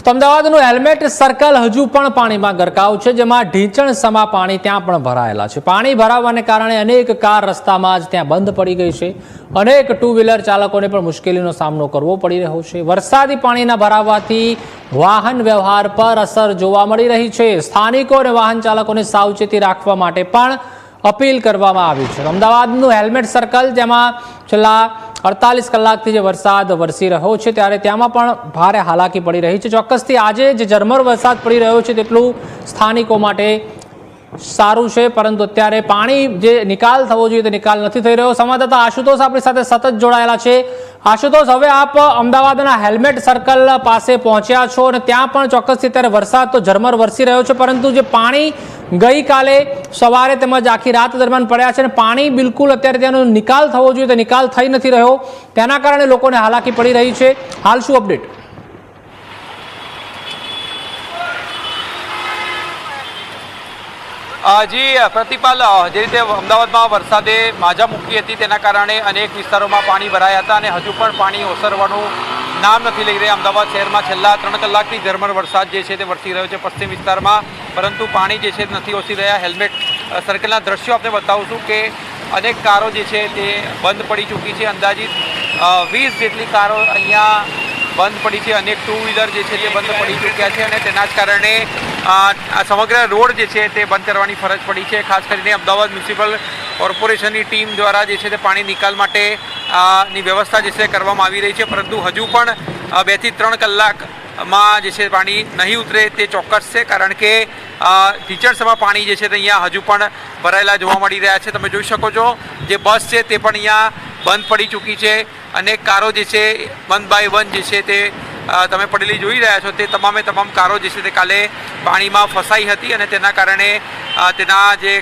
તો અમદાવાદનું helmet circle હજુ પણ પાણીમાં ગરકાવ છે, જેમાં ઢીંચણ સમા પાણી ત્યાં પણ ભરાયેલા છે। પાણી ભરાવાને કારણે અનેક કાર રસ્તામાં જ ત્યાં બંધ પડી ગઈ છે। અનેક ટુ વ્હીલર ચાલકોને પણ મુશ્કેલીનો સામનો કરવો પડી રહ્યો છે। વરસાદી પાણીના ભરાવાથી વાહન વ્યવહાર પર અસર જોવા મળી રહી છે। સ્થાનિકો અને વાહન ચાલકોને સાવચેતી રાખવા માટે પણ અપીલ કરવામાં આવી છે। અમદાવાદનું હેલ્મેટ સર્કલ, જેમાં છેલ્લા 48 કલાકથી જે વરસાદ વરસી રહ્યો છે, ત્યારે ત્યાંમાં પણ ભારે હાલાકી પડી રહી છે। ચોક્કસથી આજે જે ઝરમર વરસાદ પડી રહ્યો છે તેટલું સ્થાનિકો માટે સારું છે, પરંતુ અત્યારે પાણી જે નિકાલ થવો જોઈએ તે નિકાલ નથી થઈ રહ્યો। સંવાદદાતા આશુતોષ આપણી સાથે સતત જોડાયેલા છે। આશુતોષ, હવે આપ અમદાવાદના હેલ્મેટ સર્કલ પાસે પહોંચ્યા છો અને ત્યાં પણ ચોક્કસથી અત્યારે વરસાદ તો ઝરમર વરસી રહ્યો છે, પરંતુ જે પાણી ગઈકાલે સવારે તેમજ આખી રાત દરમિયાન પડ્યા છે અને પાણી બિલકુલ અત્યારે તેનો નિકાલ થવો જોઈએ તે નિકાલ થઈ નથી રહ્યો, તેના કારણે લોકોને હાલાકી પડી રહી છે। હાલ શું અપડેટ? જી પ્રતિપાલ, જે રીતે અમદાવાદમાં વરસાદે માજા મૂકી હતી તેના કારણે અનેક વિસ્તારોમાં પાણી ભરાયા હતા અને હજુ પણ પાણી ઓસરવાનું નામ નથી લઈ રહ્યા। અમદાવાદ શહેરમાં છેલ્લા 3 કલાકથી ઝરમર વરસાદ જે છે તે વરસી રહ્યો છે પશ્ચિમ વિસ્તારમાં, પરંતુ પાણી જે છે નથી ઓસરી રહ્યા। હેલ્મેટ સર્કલના દ્રશ્યો આપણે બતાવું છું કે અનેક કારો જે છે તે બંધ પડી ચૂકી છે। અંદાજિત 20 જેટલી કારો અહીંયા બંધ પડી છે। અનેક ટુ વ્હીલર જે છે તે બંધ પડી ચૂક્યા છે અને તેના જ કારણે સમગ્ર રોડ જે છે તે બંધ કરવાની ફરજ પડી છે। ખાસ કરીને અમદાવાદ મ્યુનિસિપલ કોર્પોરેશનની ટીમ દ્વારા જે છે તે પાણી નિકાલ માટે ની વ્યવસ્થા જે છે કરવામાં આવી રહી છે, પરંતુ હજુ પણ 2 થી 3 કલાકમાં જે છે પાણી નહીં ઉતરે તે ચોક્કસ છે, કારણ કે ઢીંચણસમા પાણી જે છે તે અહીંયા હજુ પણ ભરાયેલા જોવા મળી રહ્યા છે। તમે જોઈ શકો છો જે બસ છે તે પણ અહીંયા બંધ પડી ચૂકી છે। અનેક કારો જે છે 1 બાય 1 જે છે તે તમે પડેલી જોઈ રહ્યા છો, તે તમામે તમામ કારો જે છે તે કાલે પાણીમાં ફસાઈ હતી અને તેના કારણે તેના જે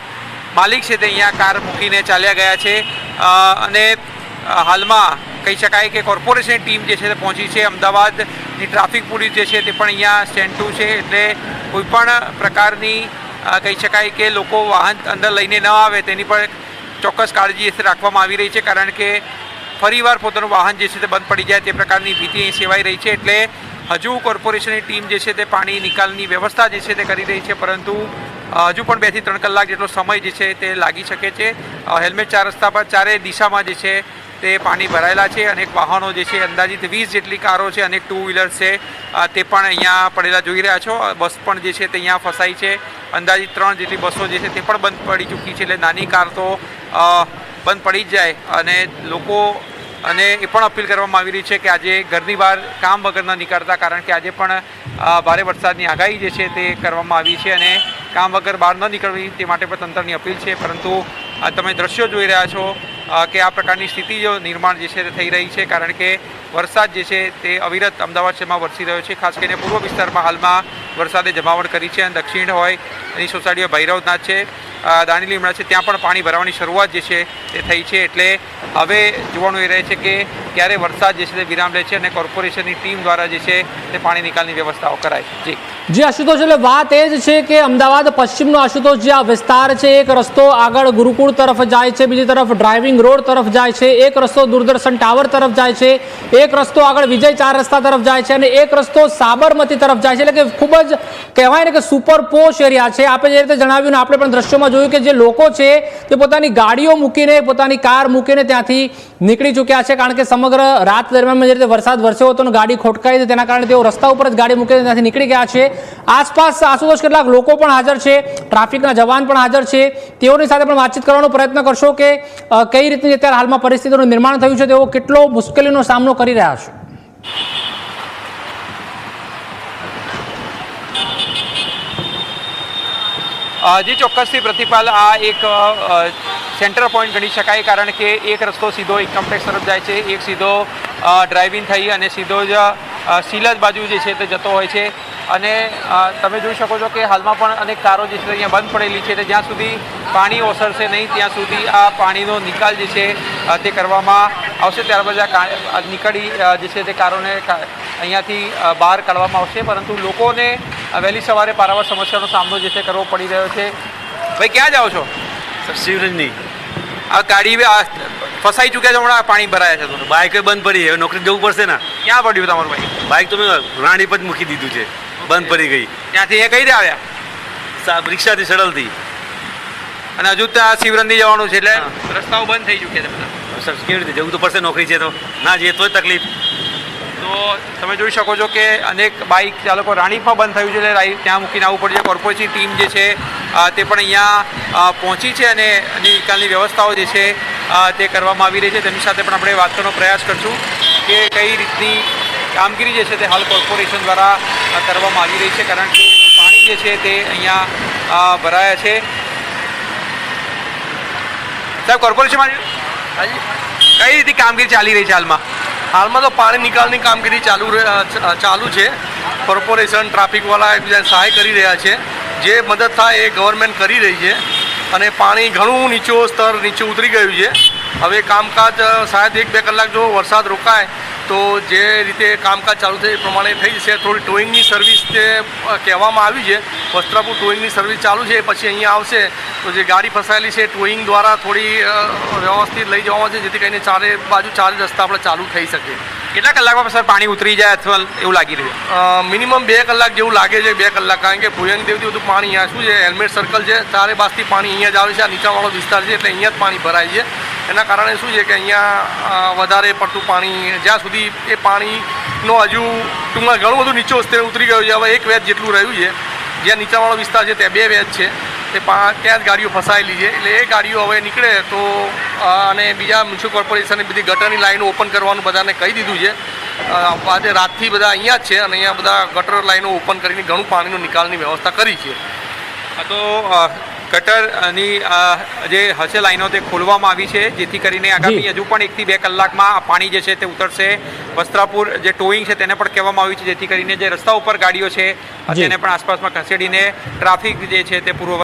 માલિક છે તે અહીંયા કાર મૂકીને ચાલ્યા ગયા છે। અને હાલમાં કહી શકાય કે કોર્પોરેશન ટીમ જે છે તે પહોંચી છે। અમદાવાદની ટ્રાફિક પોલીસ જે છે તે પણ અહીંયા સ્ટેન્ડ 2 છે, એટલે કોઈપણ પ્રકારની કહી શકાય કે લોકો વાહન અંદર લઈને ન આવે તેની પણ ચોક્કસ કાળજી રાખવામાં આવી રહી છે, કારણ કે ફરીવાર પોતાનું વાહન જે છે તે બંધ પડી જાય તે પ્રકારની ભીતિ અહીં સેવાઈ રહી છે। એટલે હજુ કોર્પોરેશનની ટીમ જે છે તે પાણી નિકાલની વ્યવસ્થા જે છે તે કરી રહી છે, પરંતુ હજુ પણ 2 થી 3 કલાક જેટલો સમય જે છે તે લાગી શકે છે। હેલ્મેટ 4 રસ્તા પર ચારે દિશામાં જે છે તે પાણી ભરાયેલા છે। અનેક વાહનો જે છે, અંદાજિત 20 જેટલી કારો છે, અનેક ટુ વ્હીલર્સ છે, તે પણ અહીંયા પડેલા જોઈ રહ્યા છો। બસ પણ જે છે તે અહીંયા ફસાઈ છે। અંદાજિત 3 જેટલી બસો જે છે તે પણ બંધ પડી ચૂકી છે, એટલે નાની કાર તો બંધ પડી જ જાય। અને લોકો અને એ પણ અપીલ કરવામાં આવી રહી છે કે આજે ઘરની બહાર કામ વગર ન નીકળતા, કારણ કે આજે પણ ભારે વરસાદની આગાહી જે છે તે કરવામાં આવી છે અને કામ વગર બહાર ન નીકળવી તે માટે પણ તંત્રની અપીલ છે। પરંતુ તમે દ્રશ્યો જોઈ રહ્યા છો કે આ પ્રકારની સ્થિતિ જો નિર્માણ જે છે તે થઈ રહી છે, કારણ કે વરસાદ જે છે તે અવિરત અમદાવાદ શહેરમાં વરસી રહ્યો છે। ખાસ કરીને પૂર્વ વિસ્તારમાં હાલમાં વરસાદે જમાવટ કરી છે અને દક્ષિણ હોય એની સોસાયટીઓ ભૈરવનાથ છે, દાણી લીમડા છે, ત્યાં પણ પાણી ભરાવાની શરૂઆત જે છે તે થઈ છે। એટલે હવે જોવાનું એ રહે છે કે ક્યારે વરસાદ જે છે તે વિરામ લે છે અને કોર્પોરેશનની ટીમ દ્વારા જે છે તે પાણી નિકાલની વ્યવસ્થાઓ કરાય છે। જી આશુતોષ, એટલે વાત એ જ છે કે અમદાવાદ પશ્ચિમનો આશુતોષ જે આ વિસ્તાર છે, એક રસ્તો આગળ ગુરુકુળ તરફ જાય છે, બીજી તરફ ડ્રાઇવિંગ રોડ તરફ જાય છે, એક રસ્તો દૂરદર્શન ટાવર તરફ જાય છે, એક રસ્તો આગળ વિજય 4 રસ્તા તરફ જાય છે અને એક રસ્તો સાબરમતી તરફ જાય છે। એટલે કે ખૂબ જ કહેવાય ને કે સુપર પોશ એરિયા છે। આપણે જે રીતે જણાવ્યું ને આપણે પણ દ્રશ્યોમાં જોયું કે જે લોકો છે તે પોતાની ગાડીઓ મૂકીને, પોતાની કાર મૂકીને ત્યાંથી નીકળી ચૂક્યા છે, કારણ કે સમગ્ર રાત દરમિયાન જે રીતે વરસાદ વરસ્યો હતો અને ગાડી ખોટકાઈ હતી, તેના કારણે તેઓ રસ્તા ઉપર જ ગાડી મૂકીને ત્યાંથી નીકળી ગયા છે। આસપાસ આશુતોષ કેટલાક લોકો પણ હાજર છે, ટ્રાફિકના જવાન પણ હાજર છે, તેઓની સાથે પણ વાતચીત કરવાનો પ્રયત્ન કરશો કે કઈ રીતની અત્યારે હાલમાં પરિસ્થિતિનું નિર્માણ થયું છે, તેઓ કેટલો મુશ્કેલીનો સામનો કરી રહ્યા છે? જી ચોક્કસથી પ્રતિપાલ, આ એક સેન્ટર પોઈન્ટ ગણી શકાય, કારણ કે એક રસ્તો સીધો ઇન્કમટેક્સ તરફ જાય છે, એક સીધો ડ્રાઇવિંગ થઈ અને સીધો જ સિલજ બાજુ જે છે તે જતો હોય છે। અને તમે જોઈ શકો છો કે હાલમાં પણ અનેક કારો જે છે અહીંયા બંધ પડેલી છે, જ્યાં સુધી પાણી ઓસરશે નહીં ત્યાં સુધી આ પાણીનો નિકાલ જે છે તે કરવામાં આવશે। ત્યારબાદ આ નીકળી જે છે તે કારોને અહીંયાથી બહાર કાઢવામાં આવશે, પરંતુ લોકોને વહેલી સવારે પારાવાર સમસ્યાનો સામનો જે છે કરવો પડી રહ્યો છે। ભાઈ ક્યાં જાઓ છો? શિવરંજની। આ ગાડી ફસાઈ ચૂક્યા છે હમણાં પાણી ભરાયા છે તો બાઇક બંધ પડી હવે નોકરી જવું પડશે ને. ક્યાં પડ્યું તમારું ભાઈ? બાઇક તો મેં રાણી પર જ મૂકી દીધું છે, બંધ પડી ગઈ. ત્યાંથી એ કઈ રીતે આવ્યા? રિક્ષાથી સડલથી. અને હજુ ત્યાં શિવરંદી જવાનું છે એટલે રસ્તાઓ બંધ થઈ ચૂક્યા છે બધા. સર કેવી રીતે જવું તો પડશે, નોકરી છે તો ના જઈએ તોય તકલીફ. તો તમે જોઈ શકો છો કે અનેક બાઇક ચાલકો રાણીપમાં બંધ થયું છે એટલે ત્યાં મૂકીને આવવું પડશે. કોર્પોરેશનની ટીમ જે છે તે પણ અહીંયા પહોંચી છે અને નિકાલની વ્યવસ્થાઓ જે છે તે કરવામાં આવી રહી છે. તેમની સાથે પણ આપણે વાત કરવાનો પ્રયાસ કરશું કે કઈ રીતની કામગીરી જે છે તે હાલ કોર્પોરેશન દ્વારા કરવામાં આવી રહી છે, કારણ કે પાણી જે છે તે અહીંયા ભરાયા છે. સાહેબ, કોર્પોરેશનમાં કઈ રીતે કામગીરી ચાલી રહી છે હાલમાં તો પાણી નિકાલની કામગીરી ચાલુ છે. કોર્પોરેશન ટ્રાફિકવાળા એકબીજાને સહાય કરી રહ્યા છે. જે મદદ થાય એ ગવર્મેન્ટ કરી રહી છે અને પાણી ઘણું સ્તર નીચે ઉતરી ગયું છે. હવે કામકાજ શાયદ 1-2 કલાક જો વરસાદ રોકાય તો જે રીતે કામકાજ ચાલુ થાય એ પ્રમાણે થઈ જશે. થોડી ટોઈંગની સર્વિસ તે કહેવામાં આવી છે. વસ્ત્રાપુર ટોઈંગની સર્વિસ ચાલુ છે, પછી અહીંયા આવશે તો જે ગાડી ફસાયેલી છે ટોઈંગ દ્વારા થોડી વ્યવસ્થિત લઈ જવામાં છે, જેથી કરીને ચારે રસ્તા આપણે ચાલુ થઈ શકે. કેટલા કલાકમાં સર પાણી ઉતરી જાય અથવા એવું લાગી રહ્યું? મિનિમમ 2 કલાક જેવું લાગે છે. 2 કલાક, કારણ કે ભુયંગ દેવથી બધું પાણી અહીંયા શું છે, હેલ્મેટ સર્કલ છે, ચારે બાજુથી પાણી અહીંયા જ આવે છે. આ નીચાણવાળો વિસ્તાર છે એટલે અહીંયા જ પાણી ભરાય છે. એના કારણે શું છે કે અહીંયા વધારે પડતું પાણી, જ્યાં સુધી એ પાણીનો હજુ ટૂંકમાં ઘણું બધું નીચે સ્તરે ઉતરી ગયું છે. હવે 1 વેચ જેટલું રહ્યું છે. જ્યાં નીચાણવાળો વિસ્તાર છે ત્યાં 2 વેચ છે, તે ત્યાં જ ગાડીઓ ફસાયેલી છે. એટલે એ ગાડીઓ હવે નીકળે તો અને બીજા મ્યુનિસિપલ કોર્પોરેશને બધી ગટરની લાઈનો ઓપન કરવાનું બધાને કહી દીધું છે. આજે રાતથી બધા અહીંયા જ છે અને અહીંયા બધા ગટર લાઈનો ઓપન કરીને ઘણું પાણીનો નિકાલની વ્યવસ્થા કરી છે. તો ગટરની જે હશે લાઈનો તે ખોલવામાં આવી છે, જેથી કરીને આગામી હજુ પણ 1 થી 2 કલાકમાં આ પાણી જે છે તે ઉતરશે. વસ્ત્રાપુર જે ટોઈંગ છે તેને પણ કહેવામાં આવ્યું છે, જેથી કરીને જે રસ્તા ઉપર ગાડીઓ છે તેને પણ આસપાસમાં ખસેડીને ટ્રાફિક જે છે તે પૂર્વ